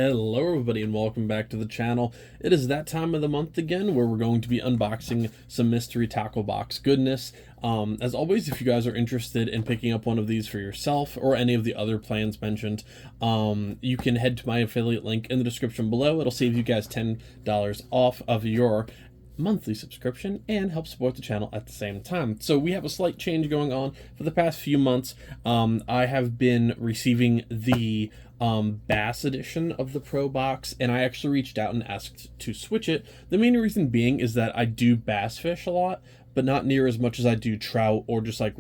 Hello everybody and welcome back to the channel. It is that time of the month again where we're going to be unboxing some mystery tackle box goodness. As always, if you guys are interested in picking up one of these for yourself or any of the other plans mentioned, you can head to my affiliate link in the description below. It'll save you guys $10 off of your monthly subscription and help support the channel at the same time. So we have a slight change going on for the past few months. I have been receiving the bass edition of the Pro box, and I actually reached out and asked to switch it. The main reason being is that I do bass fish a lot, but not near as much as I do trout or just like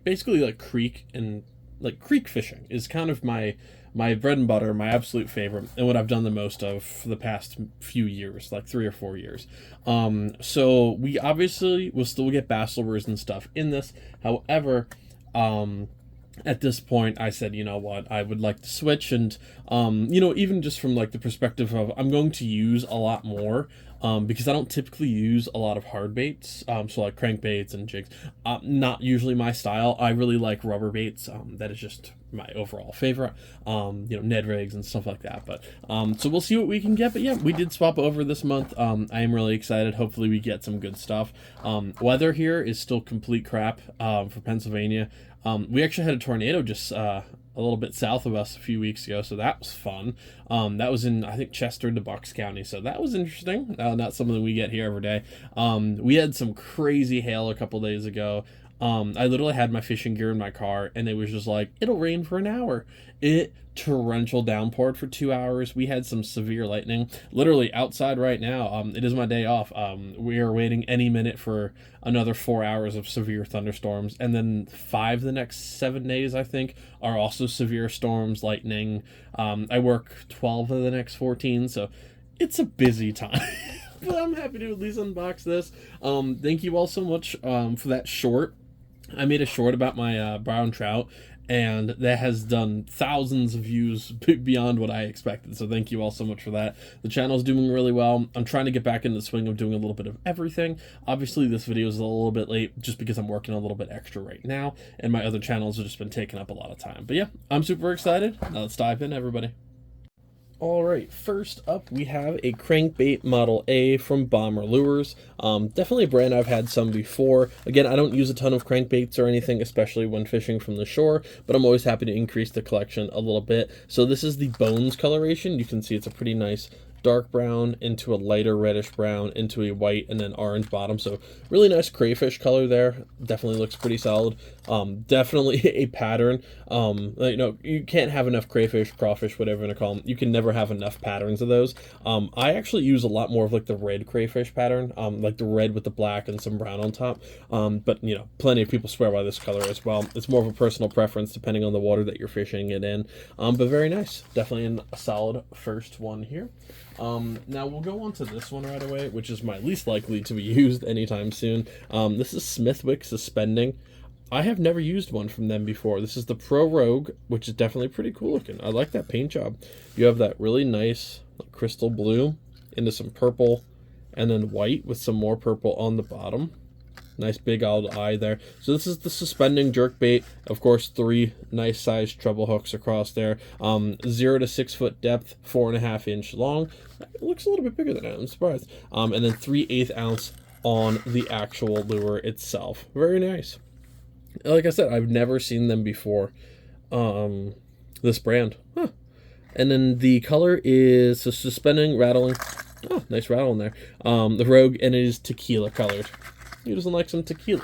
basically like creek fishing is kind of my bread and butter, my absolute favorite, and what I've done the most of for the past few years, like 3 or 4 years. So we obviously will still get bass lures and stuff in this. However, at this point, I said, you know what, I would like to switch, and even just from like the perspective of I'm going to use a lot more, because I don't typically use a lot of hard baits, so like crankbaits and jigs, not usually my style. I really like rubber baits. That is just my overall favorite, Ned rigs and stuff like that. But so we'll see what we can get. But yeah, we did swap over this month. I am really excited. Hopefully we get some good stuff. Weather here is still complete crap for Pennsylvania. We actually had a tornado just a little bit south of us a few weeks ago, so that was fun. That was in, I think, Chester to Bucks County, so that was interesting. Not something we get here every day. We had some crazy hail a couple days ago. I literally had my fishing gear in my car, and it was just like, it'll rain for an hour. It torrential downpoured for 2 hours. We had some severe lightning. Literally outside right now, it is my day off. We are waiting any minute for another 4 hours of severe thunderstorms, and then 5 the next 7 days, I think, are also severe storms, lightning. I work 12 of the next 14, so it's a busy time. But I'm happy to at least unbox this. Thank you all so much for that short. I made a short about my brown trout, and that has done thousands of views beyond what I expected, so thank you all so much for that. The channel is doing really well. I'm trying to get back in the swing of doing a little bit of everything. Obviously this video is a little bit late just because I'm working a little bit extra right now, and my other channels have just been taking up a lot of time. But yeah, I'm super excited. Now let's dive in, everybody. Alright, first up we have a crankbait Model A from Bomber Lures. Definitely a brand I've had some before. Again, I don't use a ton of crankbaits or anything, especially when fishing from the shore, but I'm always happy to increase the collection a little bit. So this is the Bones coloration. You can see it's a pretty nice dark brown into a lighter reddish brown into a white and then orange bottom, so really nice crayfish color there. Definitely looks pretty solid. Definitely a pattern. You can't have enough crayfish, crawfish, whatever you want to call them. You can never have enough patterns of those. I actually use a lot more of like the red crayfish pattern, like the red with the black and some brown on top. But plenty of people swear by this color as well. It's more of a personal preference depending on the water that you're fishing it in. But very nice. Definitely a solid first one here. Now we'll go on to this one right away, which is my least likely to be used anytime soon. This is Smithwick Suspending. I have never used one from them before. This is the Pro Rogue, which is definitely pretty cool looking. I like that paint job. You have that really nice crystal blue into some purple and then white with some more purple on the bottom. Nice big old eye there. So this is the suspending jerk bait. Of course, 3 nice sized treble hooks across there. 0 to 6 foot depth, 4.5 inch long. It looks a little bit bigger than that. I'm surprised. And then 3/8 ounce on the actual lure itself. Very nice. Like I said, I've never seen them before. This brand. Huh. And then the color is so suspending, rattling. Oh, nice rattle in there. The Rogue, and it is tequila colored. Who doesn't like some tequila?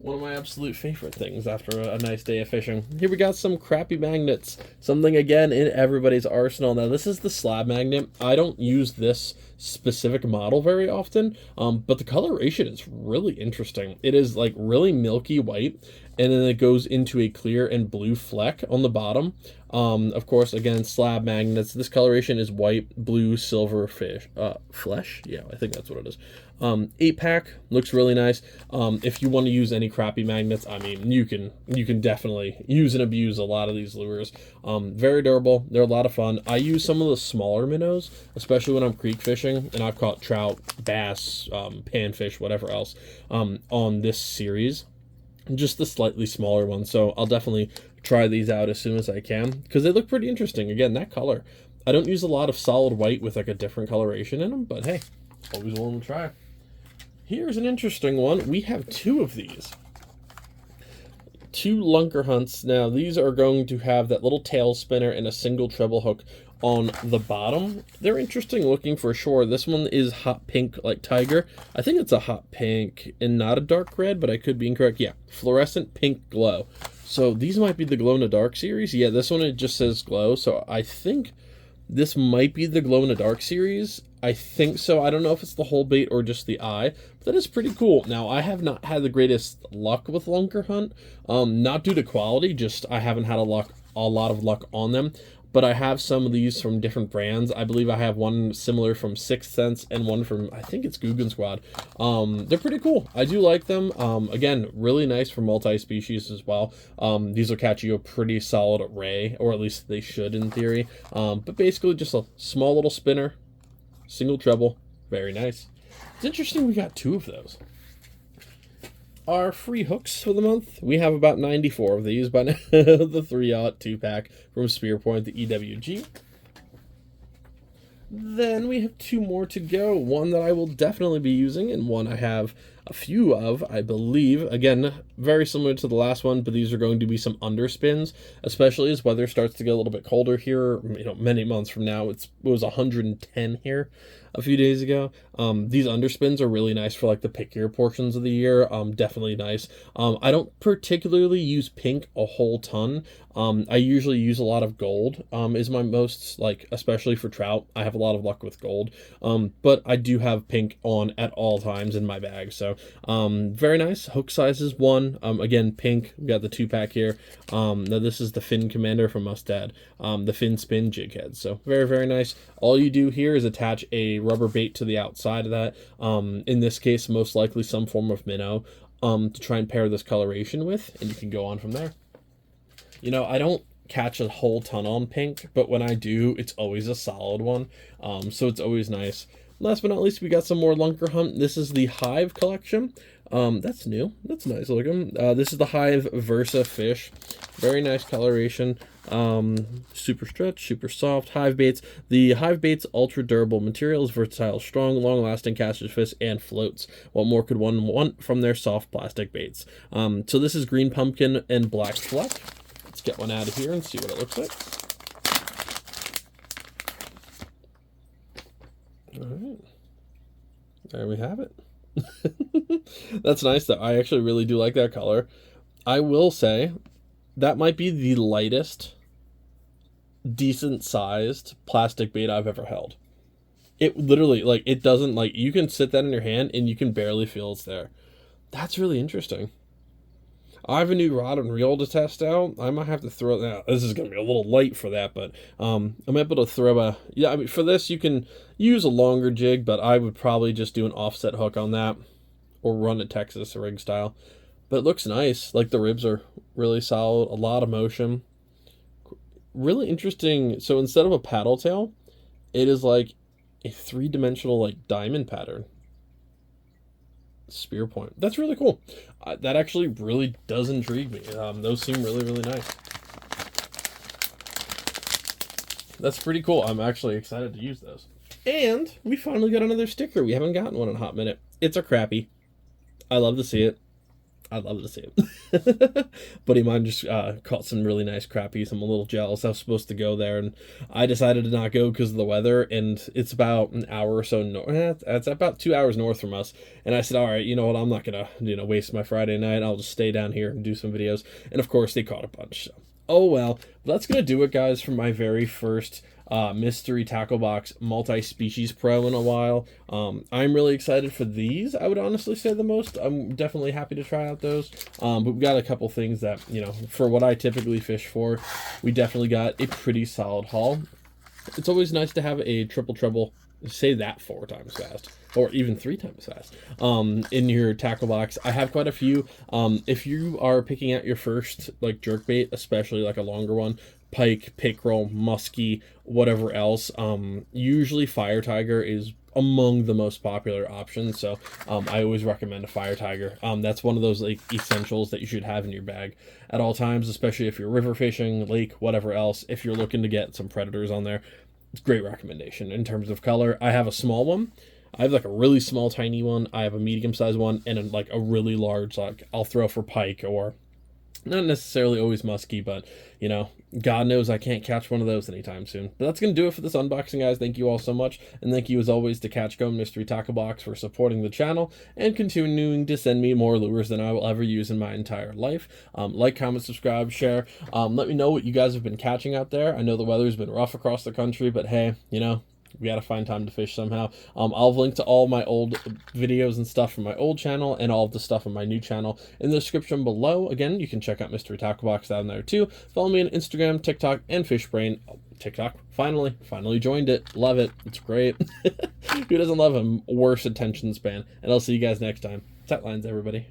One of my absolute favorite things after a nice day of fishing. Here we got some crappy magnets. Something, again, in everybody's arsenal. Now, this is the slab magnet. I don't use this specific model very often, but the coloration is really interesting. It is, like, really milky white, and then it goes into a clear and blue fleck on the bottom. Of course, again, slab magnets. This coloration is white, blue, silver flesh. Yeah, I think that's what it is. 8-pack looks really nice. If you want to use any crappy magnets, I mean, you can definitely use and abuse a lot of these lures. Very durable. They're a lot of fun. I use some of the smaller minnows, especially when I'm creek fishing, and I've caught trout, bass, panfish, whatever else, on this series. Just the slightly smaller one, so I'll definitely try these out as soon as I can because they look pretty interesting. Again, that color. I don't use a lot of solid white with like a different coloration in them, but hey, always willing to try. Here's an interesting one. We have 2 of these. 2 Lunker Hunts. Now, these are going to have that little tail spinner and a single treble hook on the bottom. They're interesting looking for sure. This one is hot pink like tiger. I think it's a hot pink and not a dark red, but I could be incorrect. Yeah, fluorescent pink glow. So these might be the glow in the dark series. Yeah, this one, it just says glow. So I think this might be the glow in the dark series. I think so. I don't know if it's the whole bait or just the eye, but that is pretty cool. Now, I have not had the greatest luck with Lunker Hunt, not due to quality, just I haven't had a lot of luck on them. But I have some of these from different brands. I believe I have one similar from Sixth Sense and one from, I think it's Guggen Squad. They're pretty cool. I do like them. Again, really nice for multi-species as well. These will catch you a pretty solid array, or at least they should in theory. But basically just a small little spinner, single treble, very nice. It's interesting we got 2 of those. Our free hooks for the month, we have about 94 of these by now. The 3/0 2-pack from Spearpoint, the EWG. Then we have 2 more to go. One that I will definitely be using, and one I have a few of, I believe. Again, very similar to the last one, but these are going to be some underspins, especially as weather starts to get a little bit colder here. You know, many months from now, it was 110 here a few days ago. These underspins are really nice for like the pickier portions of the year. Definitely nice. I don't particularly use pink a whole ton. I usually use a lot of gold, is my most, like, especially for trout. I have a lot of luck with gold. But I do have pink on at all times in my bag. So, very nice. Hook size is 1. Again, pink. We got the 2-pack here. Now this is the Fin Commander from Mustad. The Fin Spin jig head. So very, very nice. All you do here is attach a rubber bait to the outside of that. In this case, most likely some form of minnow, to try and pair this coloration with, and you can go on from there. You know, I don't catch a whole ton on pink, but when I do, it's always a solid one. So it's always nice. Last but not least, we got some more Lunker Hunt. This is the Hive collection. That's new. That's nice looking. This is the Hive Versa fish. Very nice coloration. Super stretch, super soft. Hive baits. The Hive baits ultra durable materials, versatile, strong, long-lasting, catches fish, and floats. What more could one want from their soft plastic baits? So this is green pumpkin and black fleck. Let's get one out of here and see what it looks like. All right. There we have it. That's nice, though. I actually really do like that color. I will say that might be the lightest, decent-sized plastic bait I've ever held. It literally, like, it doesn't, like, you can sit that in your hand and you can barely feel it's there. That's really interesting. I have a new rod and reel to test out. I might have to throw that. This is going to be a little light for that, but I'm able to throw a... Yeah, I mean, for this, you can use a longer jig, but I would probably just do an offset hook on that or run a Texas rig style. But it looks nice. Like, the ribs are really solid. A lot of motion. Really interesting. So instead of a paddle tail, it is like a 3-dimensional, like, diamond pattern. Spear point. That's really cool. That actually really does intrigue me. Those seem really, really nice. That's pretty cool. I'm actually excited to use those. And we finally got another sticker. We haven't gotten one in a hot minute. It's a crappie. I love to see it. I love to see it. Buddy of mine just caught some really nice crappies. I'm a little jealous. I was supposed to go there, and I decided to not go because of the weather, and it's about an hour or so north. It's about 2 hours north from us, and I said, all right, you know what, I'm not going to waste my Friday night. I'll just stay down here and do some videos, and of course, they caught a bunch. So. Oh, well, that's going to do it, guys, for my very first mystery tackle box multi-species pro in a while. I'm really excited for these. I would honestly say the most. I'm definitely happy to try out those. But we've got a couple things that, for what I typically fish for, we definitely got a pretty solid haul. It's always nice to have a triple treble, say that 4 times fast, or even 3 times fast, in your tackle box. I have quite a few. If you are picking out your first, like, jerkbait, especially like a longer one, pike, pickerel, muskie, whatever else, usually Fire Tiger is among the most popular options. So I always recommend a fire tiger. That's one of those like essentials that you should have in your bag at all times, especially if you're river fishing, lake, whatever else. If you're looking to get some predators on there, it's a great recommendation. In terms of color, I have a small one. I have like a really small tiny one. I have a medium sized one, and like a really large, like I'll throw for pike, or not necessarily always musky, but you know, God knows I can't catch one of those anytime soon. But that's going to do it for this unboxing, guys. Thank you all so much. And thank you, as always, to Catch Go Mystery Tackle Box for supporting the channel and continuing to send me more lures than I will ever use in my entire life. Like, comment, subscribe, share. Let me know what you guys have been catching out there. I know the weather's been rough across the country, but hey, you know, we got to find time to fish somehow. I'll link to all my old videos and stuff from my old channel and all of the stuff on my new channel in the description below. Again, you can check out Mystery Tackle Box down there too. Follow me on Instagram, TikTok, and Fishbrain. TikTok, finally joined it. Love it. It's great. Who doesn't love a worse attention span? And I'll see you guys next time. Tight lines, everybody.